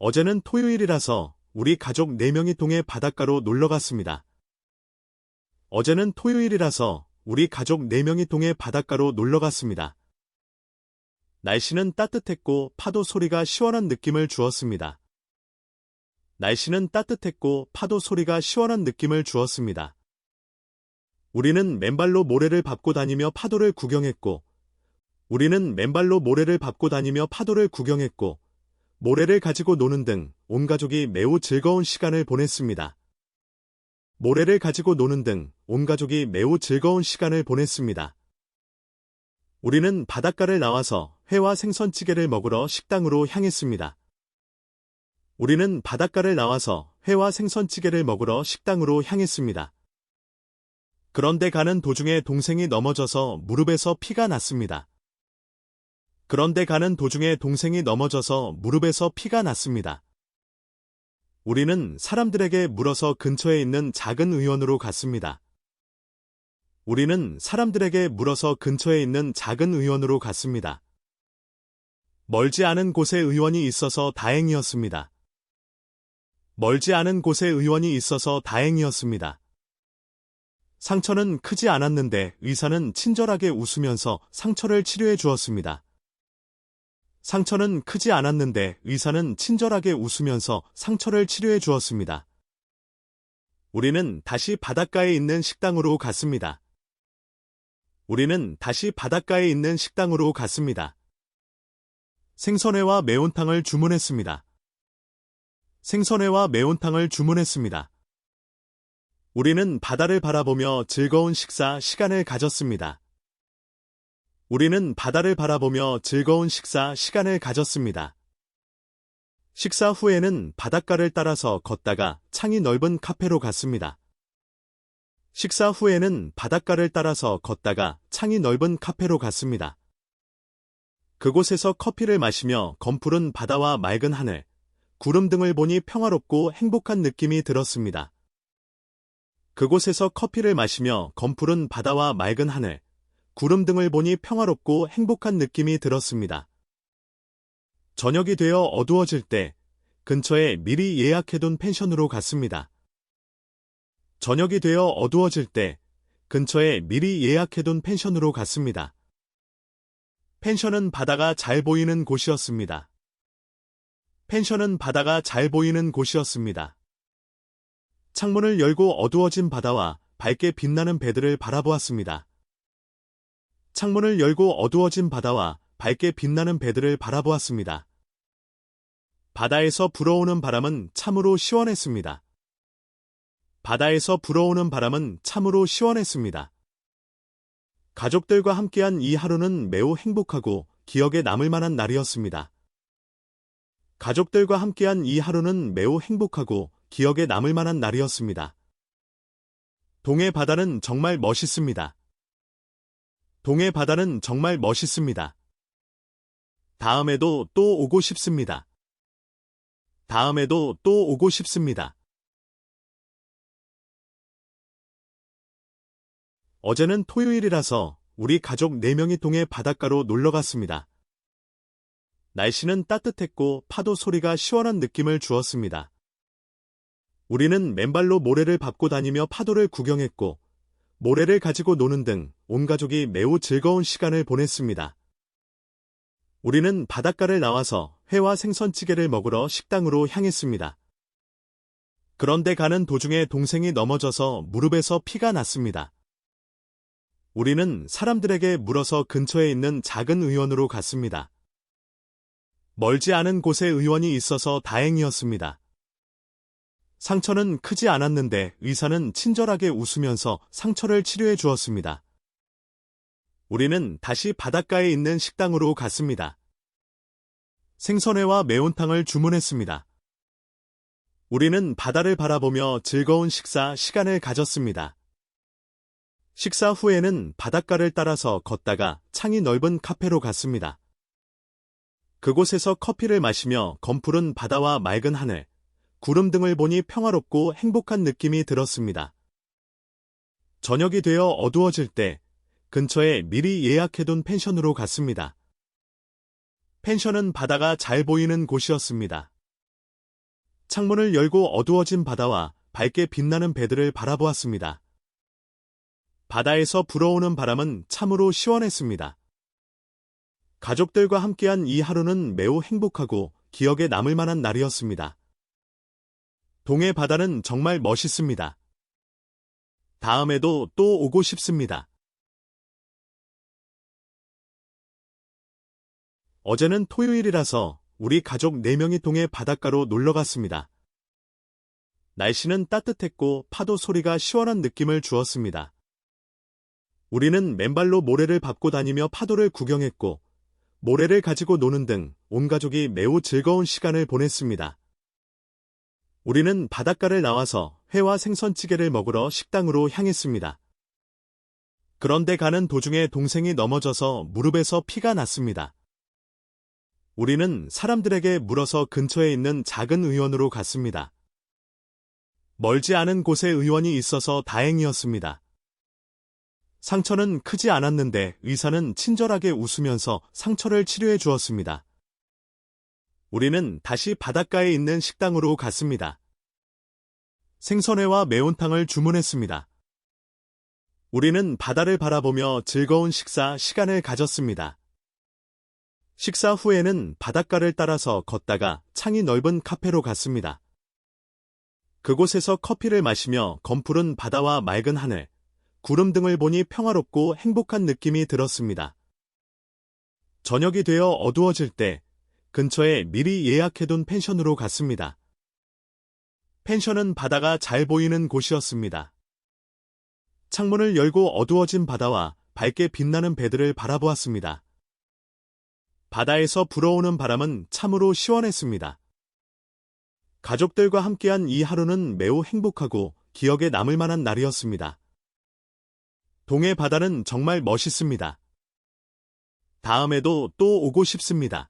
어제는 토요일이라서 우리 가족 4명이 동해 바닷가로 놀러 갔습니다. 어제는 토요일이라서 우리 가족 4명이 동해 바닷가로 놀러 갔습니다. 날씨는 따뜻했고 파도 소리가 시원한 느낌을 주었습니다. 날씨는 따뜻했고 파도 소리가 시원한 느낌을 주었습니다. 우리는 맨발로 모래를 밟고 다니며 파도를 구경했고, 모래를 가지고 노는 등 온 가족이 매우 즐거운 시간을 보냈습니다. 우리는 바닷가를 나와서 회와 생선찌개를 먹으러 식당으로 향했습니다. 그런데 가는 도중에 동생이 넘어져서 무릎에서 피가 났습니다. 우리는 사람들에게 물어서 근처에 있는 작은 의원으로 갔습니다. 멀지 않은 곳에 의원이 있어서 다행이었습니다. 상처는 크지 않았는데 의사는 친절하게 웃으면서 상처를 치료해 주었습니다. 우리는 다시 바닷가에 있는 식당으로 갔습니다. 생선회와 매운탕을 주문했습니다. 우리는 바다를 바라보며 즐거운 식사 시간을 가졌습니다. 식사 후에는 바닷가를 따라서 걷다가 창이 넓은 카페로 갔습니다. 그곳에서 커피를 마시며 검푸른 바다와 맑은 하늘, 구름 등을 보니 평화롭고 행복한 느낌이 들었습니다. 저녁이 되어 어두워질 때 근처에 미리 예약해둔 펜션으로 갔습니다. 펜션은 바다가 잘 보이는 곳이었습니다. 창문을 열고 어두워진 바다와 밝게 빛나는 배들을 바라보았습니다. 바다에서 불어오는 바람은 참으로 시원했습니다. 가족들과 함께한 이 하루는 매우 행복하고 기억에 남을 만한 날이었습니다. 동해 바다는 정말 멋있습니다. 다음에도 또 오고 싶습니다. 어제는 토요일이라서 우리 가족 4명이 동해 바닷가로 놀러 갔습니다. 날씨는 따뜻했고 파도 소리가 시원한 느낌을 주었습니다. 우리는 맨발로 모래를 밟고 다니며 파도를 구경했고, 모래를 가지고 노는 등 온 가족이 매우 즐거운 시간을 보냈습니다. 우리는 바닷가를 나와서 회와 생선찌개를 먹으러 식당으로 향했습니다. 그런데 가는 도중에 동생이 넘어져서 무릎에서 피가 났습니다. 우리는 사람들에게 물어서 근처에 있는 작은 의원으로 갔습니다. 멀지 않은 곳에 의원이 있어서 다행이었습니다. 상처는 크지 않았는데 의사는 친절하게 웃으면서 상처를 치료해 주었습니다. 우리는 다시 바닷가에 있는 식당으로 갔습니다. 생선회와 매운탕을 주문했습니다. 우리는 바다를 바라보며 즐거운 식사 시간을 가졌습니다. 식사 후에는 바닷가를 따라서 걷다가 창이 넓은 카페로 갔습니다. 그곳에서 커피를 마시며 검푸른 바다와 맑은 하늘, 구름 등을 보니 평화롭고 행복한 느낌이 들었습니다. 저녁이 되어 어두워질 때 근처에 미리 예약해둔 펜션으로 갔습니다. 펜션은 바다가 잘 보이는 곳이었습니다. 창문을 열고 어두워진 바다와 밝게 빛나는 배들을 바라보았습니다. 바다에서 불어오는 바람은 참으로 시원했습니다. 가족들과 함께한 이 하루는 매우 행복하고 기억에 남을 만한 날이었습니다. 동해 바다는 정말 멋있습니다. 다음에도 또 오고 싶습니다. 어제는 토요일이라서 우리 가족 4명이 동해 바닷가로 놀러 갔습니다. 날씨는 따뜻했고 파도 소리가 시원한 느낌을 주었습니다. 우리는 맨발로 모래를 밟고 다니며 파도를 구경했고, 모래를 가지고 노는 등 온 가족이 매우 즐거운 시간을 보냈습니다. 우리는 바닷가를 나와서 회와 생선찌개를 먹으러 식당으로 향했습니다. 그런데 가는 도중에 동생이 넘어져서 무릎에서 피가 났습니다. 우리는 사람들에게 물어서 근처에 있는 작은 의원으로 갔습니다. 멀지 않은 곳에 의원이 있어서 다행이었습니다. 상처는 크지 않았는데 의사는 친절하게 웃으면서 상처를 치료해 주었습니다. 우리는 다시 바닷가에 있는 식당으로 갔습니다. 생선회와 매운탕을 주문했습니다. 우리는 바다를 바라보며 즐거운 식사 시간을 가졌습니다. 식사 후에는 바닷가를 따라서 걷다가 창이 넓은 카페로 갔습니다. 그곳에서 커피를 마시며 검푸른 바다와 맑은 하늘, 구름 등을 보니 평화롭고 행복한 느낌이 들었습니다. 저녁이 되어 어두워질 때 근처에 미리 예약해둔 펜션으로 갔습니다. 펜션은 바다가 잘 보이는 곳이었습니다. 창문을 열고 어두워진 바다와 밝게 빛나는 배들을 바라보았습니다. 바다에서 불어오는 바람은 참으로 시원했습니다. 가족들과 함께한 이 하루는 매우 행복하고 기억에 남을 만한 날이었습니다. 동해 바다는 정말 멋있습니다. 다음에도 또 오고 싶습니다.